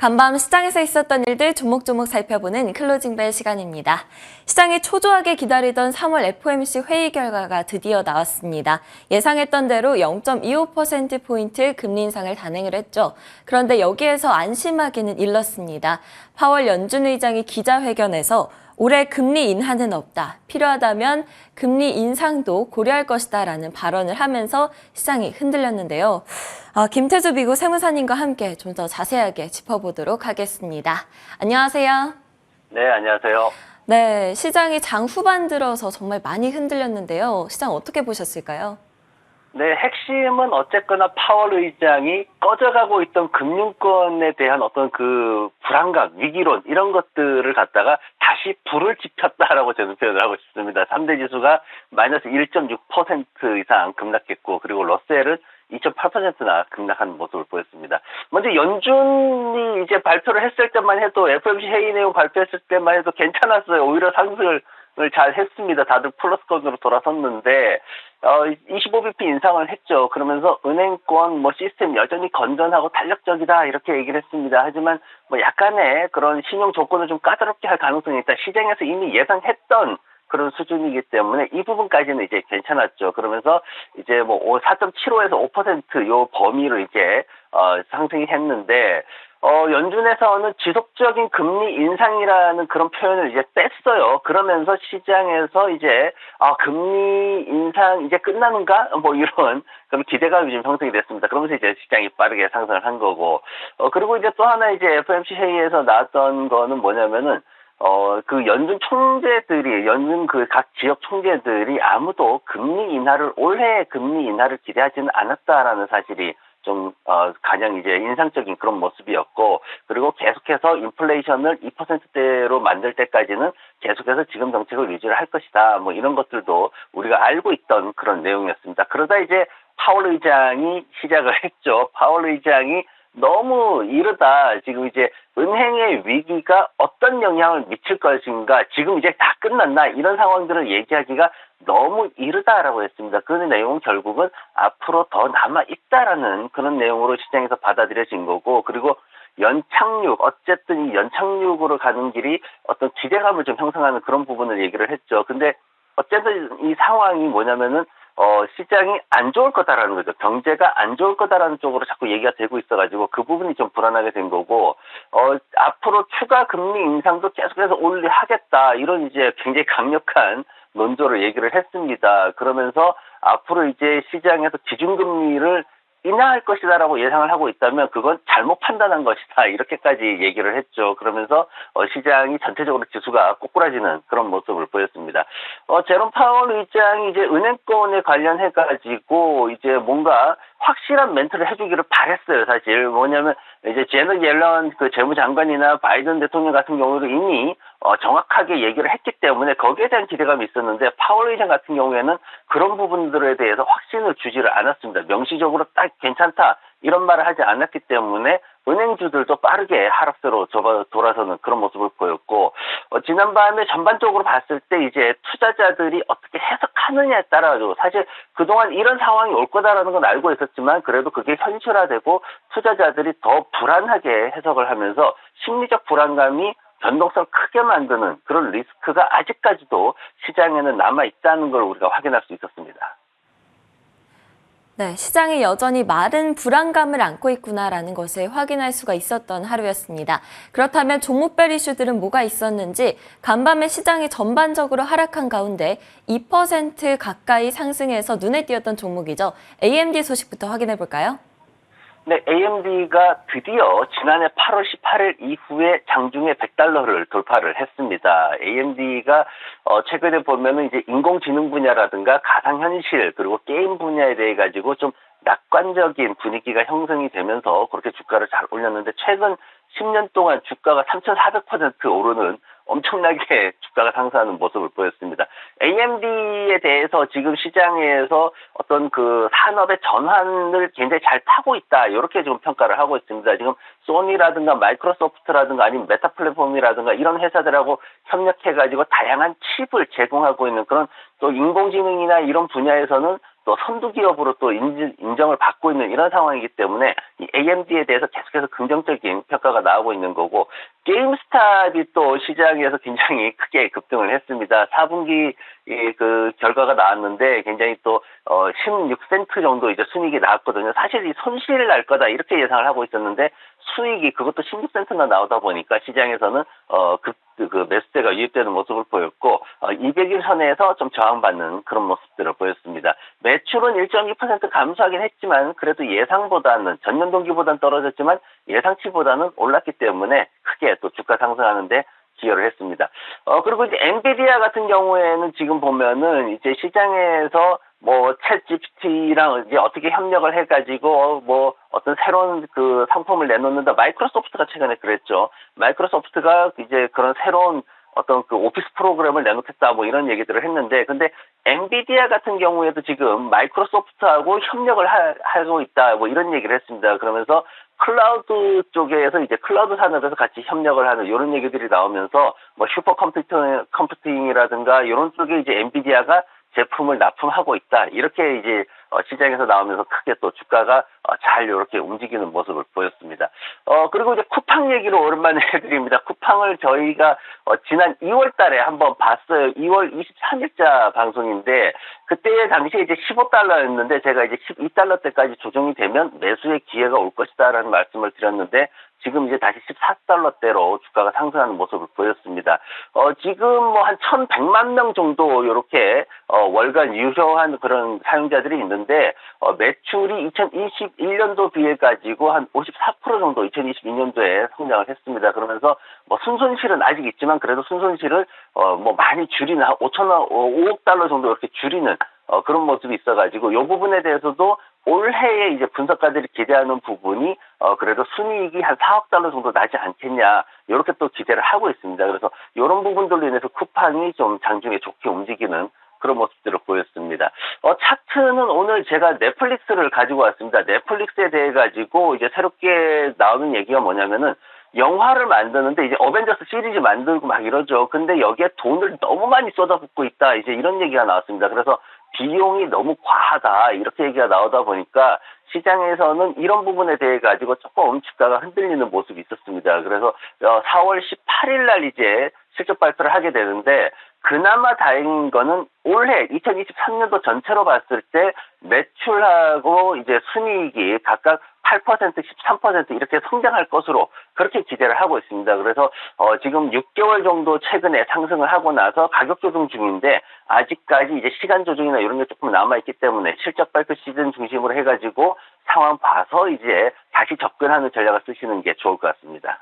간밤 시장에서 있었던 일들 조목조목 살펴보는 클로징벨 시간입니다. 시장이 초조하게 기다리던 3월 FOMC 회의 결과가 드디어 나왔습니다. 예상했던 대로 0.25%포인트 금리 인상을 단행을 했죠. 그런데 여기에서 안심하기는 일렀습니다. 파월 연준 의장이 기자회견에서 올해 금리 인하는 없다. 필요하다면 금리 인상도 고려할 것이다 라는 발언을 하면서 시장이 흔들렸는데요. 김태주 미국 세무사님과 함께 좀 더 자세하게 짚어보도록 하겠습니다. 안녕하세요. 네, 안녕하세요. 네, 시장이 장 후반 들어서 정말 많이 흔들렸는데요. 시장 어떻게 보셨을까요? 네, 핵심은 어쨌거나 파월 의장이 꺼져가고 있던 금융권에 대한 어떤 그 불안감, 위기론 이런 것들을 갖다가 다시 불을 지폈다라고 저는 표현을 하고 싶습니다. 3대 지수가 마이너스 1.6% 이상 급락했고, 그리고 러셀은 2.8%나 급락한 모습을 보였습니다. 먼저 연준이 이제 발표를 했을 때만 해도 FOMC 회의 내용 발표했을 때만 해도 괜찮았어요. 오히려 상승을 잘 했습니다. 다들 플러스권으로 돌아섰는데 25bp 인상을 했죠. 그러면서 은행권 시스템 여전히 건전하고 탄력적이다 이렇게 얘기를 했습니다. 하지만 약간의 그런 신용 조건을 좀 까다롭게 할 가능성이 있다. 시장에서 이미 예상했던 그런 수준이기 때문에 이 부분까지는 이제 괜찮았죠. 그러면서 이제 4.75에서 5%요 범위로 이제 상승이 했는데 연준에서는 지속적인 금리 인상이라는 그런 표현을 이제 뺐어요. 그러면서 시장에서 이제 금리 인상 이제 끝나는가 이런 그런 기대감이 좀 형성이 됐습니다. 그러면서 이제 시장이 빠르게 상승을 한 거고 그리고 이제 또 하나 이제 FOMC 회의에서 나왔던 거는 뭐냐면은 그 연준 총재들이, 연준 그 각 지역 총재들이 아무도 올해 금리 인하를 기대하지는 않았다라는 사실이 좀, 가장 이제 인상적인 그런 모습이었고, 그리고 계속해서 인플레이션을 2%대로 만들 때까지는 계속해서 지금 정책을 유지를 할 것이다. 이런 것들도 우리가 알고 있던 그런 내용이었습니다. 그러다 이제 파월 의장이 시작을 했죠. 파월 의장이 너무 이르다. 지금 이제 은행의 위기가 어떤 영향을 미칠 것인가, 지금 이제 다 끝났나, 이런 상황들을 얘기하기가 너무 이르다라고 했습니다. 그 내용은 결국은 앞으로 더 남아있다라는 그런 내용으로 시장에서 받아들여진 거고, 그리고 어쨌든 이 연착륙으로 가는 길이 어떤 기대감을 좀 형성하는 그런 부분을 얘기를 했죠. 근데 어쨌든 이 상황이 뭐냐면은 시장이 안 좋을 거다라는 거죠. 경제가 안 좋을 거다라는 쪽으로 자꾸 얘기가 되고 있어가지고 그 부분이 좀 불안하게 된 거고, 앞으로 추가 금리 인상도 계속해서 하겠다. 이런 이제 굉장히 강력한 논조를 얘기를 했습니다. 그러면서 앞으로 이제 시장에서 기준금리를 인하할 것이다라고 예상을 하고 있다면 그건 잘못 판단한 것이다. 이렇게까지 얘기를 했죠. 그러면서 시장이 전체적으로 지수가 꼬꾸라지는 그런 모습을 보였습니다. 제롬 파월 의장이 이제 은행권에 관련해가지고 이제 뭔가 확실한 멘트를 해주기를 바랬어요. 사실 뭐냐면 이제 제넷 옐런 그 재무장관이나 바이든 대통령 같은 경우도 이미 정확하게 얘기를 했기 때문에 거기에 대한 기대감이 있었는데, 파월 의장 같은 경우에는 그런 부분들에 대해서 확신을 주지를 않았습니다. 명시적으로 딱 괜찮다 이런 말을 하지 않았기 때문에 은행주들도 빠르게 하락세로 돌아서는 그런 모습을 보였고, 지난밤에 전반적으로 봤을 때 이제 투자자들이 어떻게 해석하느냐에 따라서 사실 그동안 이런 상황이 올 거다라는 건 알고 있었지만 그래도 그게 현실화되고 투자자들이 더 불안하게 해석을 하면서 심리적 불안감이 변동성을 크게 만드는 그런 리스크가 아직까지도 시장에는 남아있다는 걸 우리가 확인할 수 있었습니다. 네, 시장이 여전히 마른 불안감을 안고 있구나라는 것을 확인할 수가 있었던 하루였습니다. 그렇다면 종목별 이슈들은 뭐가 있었는지, 간밤에 시장이 전반적으로 하락한 가운데 2% 가까이 상승해서 눈에 띄었던 종목이죠. AMD 소식부터 확인해 볼까요? 네, AMD가 드디어 지난해 8월 18일 이후에 장중에 $100를 돌파를 했습니다. AMD가 최근에 보면은 이제 인공지능 분야라든가 가상현실 그리고 게임 분야에 대해 가지고 좀 낙관적인 분위기가 형성이 되면서 그렇게 주가를 잘 올렸는데, 최근 10년 동안 주가가 3,400% 오르는 엄청나게 주가가 상승하는 모습을 보였습니다. AMD에 대해서 지금 시장에서 어떤 그 산업의 전환을 굉장히 잘 타고 있다, 이렇게 지금 평가를 하고 있습니다. 지금 소니라든가 마이크로소프트라든가 아니면 메타 플랫폼이라든가 이런 회사들하고 협력해가지고 다양한 칩을 제공하고 있는 그런, 또 인공지능이나 이런 분야에서는 또 선두 기업으로 또 인정을 받고 있는 이런 상황이기 때문에 이 AMD에 대해서 계속해서 긍정적인 평가가 나오고 있는 거고, 게임스탑이 또 시장에서 굉장히 크게 급등을 했습니다. 4분기 그 결과가 나왔는데 굉장히 또 16센트 정도 이제 순이익이 나왔거든요. 사실 이 손실 날 거다 이렇게 예상을 하고 있었는데 수익이 그것도 16센트나 나오다 보니까 시장에서는 그 매수세가 유입되는 모습을 보였고, 200일 선에서 좀 저항받는 그런 모습들을 보였습니다. 매출은 1.2% 감소하긴 했지만 그래도 예상보다는 전년 동기보다는 떨어졌지만 예상치보다는 올랐기 때문에 크게 또 주가 상승하는데 기여를 했습니다. 그리고 이제 엔비디아 같은 경우에는 지금 보면은 이제 시장에서 뭐 챗GPT랑 이제 어떻게 협력을 해가지고 뭐 어떤 새로운 그 상품을 내놓는다. 마이크로소프트가 최근에 그랬죠. 마이크로소프트가 이제 그런 새로운 어떤 그 오피스 프로그램을 내놓겠다 뭐 이런 얘기들을 했는데, 근데 엔비디아 같은 경우에도 지금 마이크로소프트하고 협력을 하고 있다 뭐 이런 얘기를 했습니다. 그러면서 클라우드 쪽에서 이제 클라우드 산업에서 같이 협력을 하는 이런 얘기들이 나오면서 뭐 슈퍼컴퓨팅이라든가 이런 쪽에 이제 엔비디아가 제품을 납품하고 있다 이렇게 이제 시장에서 나오면서 크게 또 주가가 잘 이렇게 움직이는 모습을 보였습니다. 그리고 이제 쿠팡 얘기를 오랜만에 해드립니다. 쿠팡을 저희가 지난 2월 달에 한번 봤어요. 2월 23일자 방송인데 그때 당시에 이제 15달러였는데 제가 이제 12달러 때까지 조정이 되면 매수의 기회가 올 것이다라는 말씀을 드렸는데 지금 이제 다시 14달러대로 주가가 상승하는 모습을 보였습니다. 지금 뭐 한 1,100만 명 정도 이렇게 월간 유효한 그런 사용자들이 있는데 매출이 2021년도 비해 가지고 한 54% 정도 2022년도에 성장을 했습니다. 그러면서 뭐 순손실은 아직 있지만 그래도 순손실을 뭐 많이 줄이는 한 5억 달러 정도 이렇게 줄이는 그런 모습이 있어가지고 이 부분에 대해서도 올해에 이제 분석가들이 기대하는 부분이 그래도 순이익이 한 4억 달러 정도 나지 않겠냐 이렇게 또 기대를 하고 있습니다. 그래서 이런 부분들로 인해서 쿠팡이 좀 장중에 좋게 움직이는 그런 모습들을 보였습니다. 차트는 오늘 제가 넷플릭스를 가지고 왔습니다. 넷플릭스에 대해 가지고 이제 새롭게 나오는 얘기가 뭐냐면은 영화를 만드는데 이제 어벤져스 시리즈 만들고 막 이러죠. 근데 여기에 돈을 너무 많이 쏟아붓고 있다. 이제 이런 얘기가 나왔습니다. 그래서 비용이 너무 과하다. 이렇게 얘기가 나오다 보니까 시장에서는 이런 부분에 대해 가지고 조금 주가가 흔들리는 모습이 있었습니다. 그래서 4월 18일 날 이제 실적 발표를 하게 되는데 그나마 다행인 거는 올해 2023년도 전체로 봤을 때 매출하고 이제 순이익이 각각 8%, 13% 이렇게 성장할 것으로 그렇게 기대를 하고 있습니다. 그래서 지금 6개월 정도 최근에 상승을 하고 나서 가격 조정 중인데 아직까지 이제 시간 조정이나 이런 게 조금 남아있기 때문에 실적 발표 시즌 중심으로 해가지고 상황 봐서 이제 다시 접근하는 전략을 쓰시는 게 좋을 것 같습니다.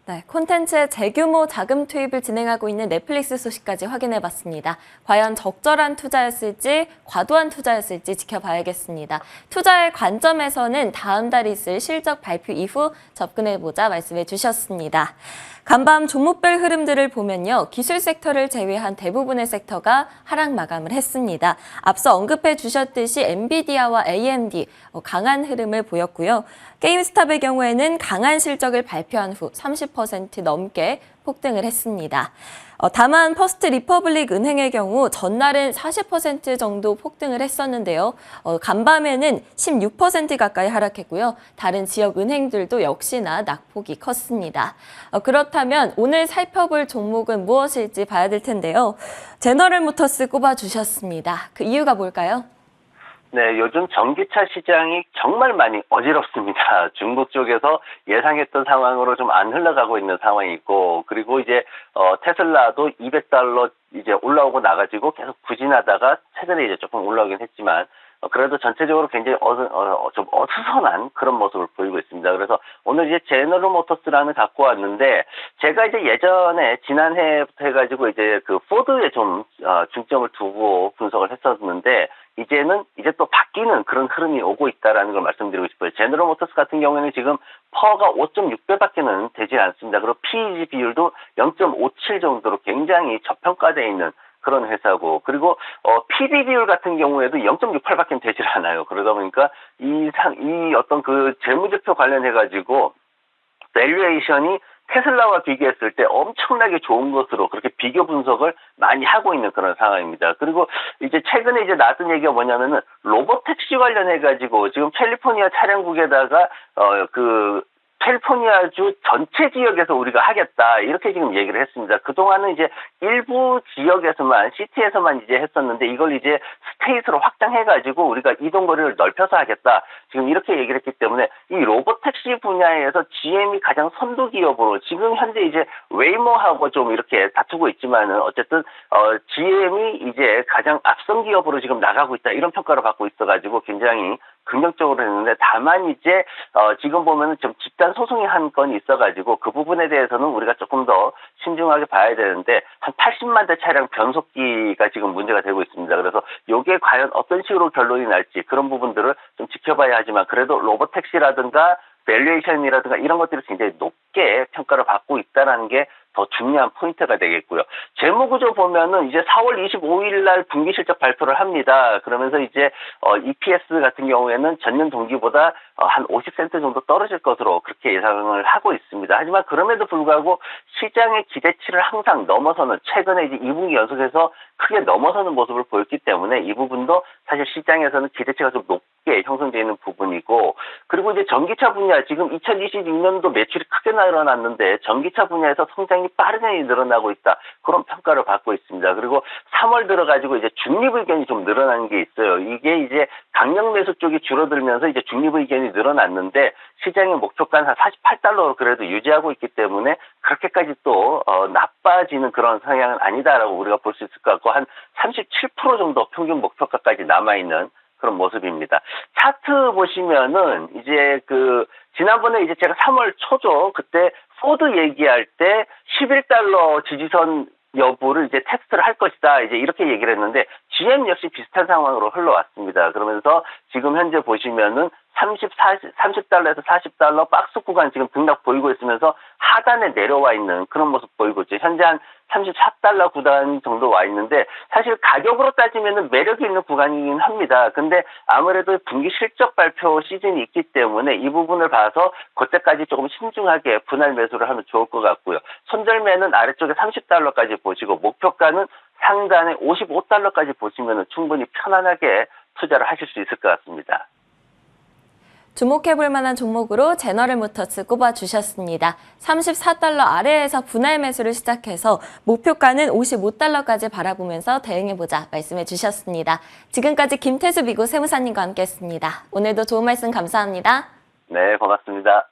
네, 콘텐츠의 재규모 자금 투입을 진행하고 있는 넷플릭스 소식까지 확인해봤습니다. 과연 적절한 투자였을지 과도한 투자였을지 지켜봐야겠습니다. 투자의 관점에서는 다음 달 있을 실적 발표 이후 접근해보자 말씀해 주셨습니다. 간밤 종목별 흐름들을 보면요. 기술 섹터를 제외한 대부분의 섹터가 하락 마감을 했습니다. 앞서 언급해 주셨듯이 엔비디아와 AMD 강한 흐름을 보였고요. 게임스탑의 경우에는 강한 실적을 발표한 후 30% 넘게 폭등을 했습니다. 다만 퍼스트 리퍼블릭 은행의 경우 전날은 40% 정도 폭등을 했었는데요. 간밤에는 16% 가까이 하락했고요. 다른 지역 은행들도 역시나 낙폭이 컸습니다. 그렇다면 오늘 살펴볼 종목은 무엇일지 봐야 될 텐데요. 제너럴 모터스 꼽아주셨습니다. 그 이유가 뭘까요? 네, 요즘 전기차 시장이 정말 많이 어지럽습니다. 중국 쪽에서 예상했던 상황으로 좀 안 흘러가고 있는 상황이고, 그리고 이제 테슬라도 200달러 이제 올라오고 나가지고 계속 부진하다가 최근에 이제 조금 올라오긴 했지만 그래도 전체적으로 굉장히 좀 어수선한 그런 모습을 보이고 있습니다. 그래서 오늘 이제 제너럴 모터스라는 갖고 왔는데 제가 이제 예전에 지난해부터 해가지고 이제 그 포드에 좀 중점을 두고 분석을 했었는데 이제는 이제 또 바뀌는 그런 흐름이 오고 있다라는 걸 말씀드리고 싶어요. 제너럴 모터스 같은 경우에는 지금 퍼가 5.6배밖에는 되지 않습니다. 그리고 PEG 비율도 0.57 정도로 굉장히 저평가되어 있는 그런 회사고, 그리고 PB 비율 같은 경우에도 0.68밖에 되질 않아요. 그러다 보니까 이 어떤 그 재무제표 관련해 가지고 밸류에이션이 테슬라와 비교했을 때 엄청나게 좋은 것으로 그렇게 비교 분석을 많이 하고 있는 그런 상황입니다. 그리고 이제 최근에 이제 나왔던 얘기가 뭐냐면은 로보택시 관련해 가지고 지금 캘리포니아 차량국에다가 캘리포니아주 전체 지역에서 우리가 하겠다 이렇게 지금 얘기를 했습니다. 그동안은 이제 일부 지역에서만 시티에서만 이제 했었는데 이걸 이제 스테이트로 확장해가지고 우리가 이동 거리를 넓혀서 하겠다 지금 이렇게 얘기를 했기 때문에 이 로보택시 분야에서 GM이 가장 선두 기업으로 지금 현재 이제 웨이모하고 좀 이렇게 다투고 있지만은 어쨌든 GM이 이제 가장 앞선 기업으로 지금 나가고 있다 이런 평가를 받고 있어가지고 굉장히 긍정적으로 했는데 다만 이제 지금 보면은 좀 집단 소송이 한 건이 있어가지고 그 부분에 대해서는 우리가 조금 더 신중하게 봐야 되는데 한 80만 대 차량 변속기가 지금 문제가 되고 있습니다. 그래서 이게 과연 어떤 식으로 결론이 날지 그런 부분들을 좀 지켜봐야 하지만 그래도 로보택시라든가 밸류에이션이라든가 이런 것들이 굉장히 높게 평가를 받고 있다는 게 더 중요한 포인트가 되겠고요. 재무구조 보면은 이제 4월 25일 날 분기 실적 발표를 합니다. 그러면서 이제 EPS 같은 경우에는 전년 동기보다 한 50센트 정도 떨어질 것으로 그렇게 예상을 하고 있습니다. 하지만 그럼에도 불구하고 시장의 기대치를 항상 넘어서는 최근에 이제 2분기 연속해서 크게 넘어서는 모습을 보였기 때문에 이 부분도 사실 시장에서는 기대치가 좀 높게 형성되어 있는 부분이고 그리고 이제 전기차 분야 지금 2022년도 매출이 크게 늘어났는데 전기차 분야에서 성장이 빠르게 늘어나고 있다. 그런 평가를 받고 있습니다. 그리고 3월 들어가지고 이제 중립의견이 좀 늘어나는 게 있어요. 이게 이제 강력 매수 쪽이 줄어들면서 이제 중립의견이 늘어났는데 시장의 목표가는 한 48달러로 그래도 유지하고 있기 때문에 그렇게까지 또 나빠지는 그런 성향은 아니다라고 우리가 볼 수 있을 것 같고 한 37% 정도 평균 목표가까지 남아있는 그런 모습입니다. 차트 보시면은 이제 지난번에 이제 제가 3월 초죠. 그때 포드 얘기할 때 11달러 지지선 여부를 이제 테스트를 할 것이다. 이제 이렇게 얘기를 했는데 GM 역시 비슷한 상황으로 흘러왔습니다. 그러면서 지금 현재 보시면은 30달러에서 40달러 박스 구간 지금 등락 보이고 있으면서 하단에 내려와 있는 그런 모습 보이고 있죠. 현재 한 34달러 구간 정도 와 있는데 사실 가격으로 따지면은 매력이 있는 구간이긴 합니다. 근데 아무래도 분기 실적 발표 시즌이 있기 때문에 이 부분을 봐서 그때까지 조금 신중하게 분할 매수를 하면 좋을 것 같고요. 손절매는 아래쪽에 30달러까지 보시고 목표가는 상단에 55달러까지 보시면은 충분히 편안하게 투자를 하실 수 있을 것 같습니다. 주목해볼 만한 종목으로 제너럴모터스 꼽아주셨습니다. 34달러 아래에서 분할 매수를 시작해서 목표가는 55달러까지 바라보면서 대응해보자 말씀해 주셨습니다. 지금까지 김태수 미국 세무사님과 함께했습니다. 오늘도 좋은 말씀 감사합니다. 네, 고맙습니다.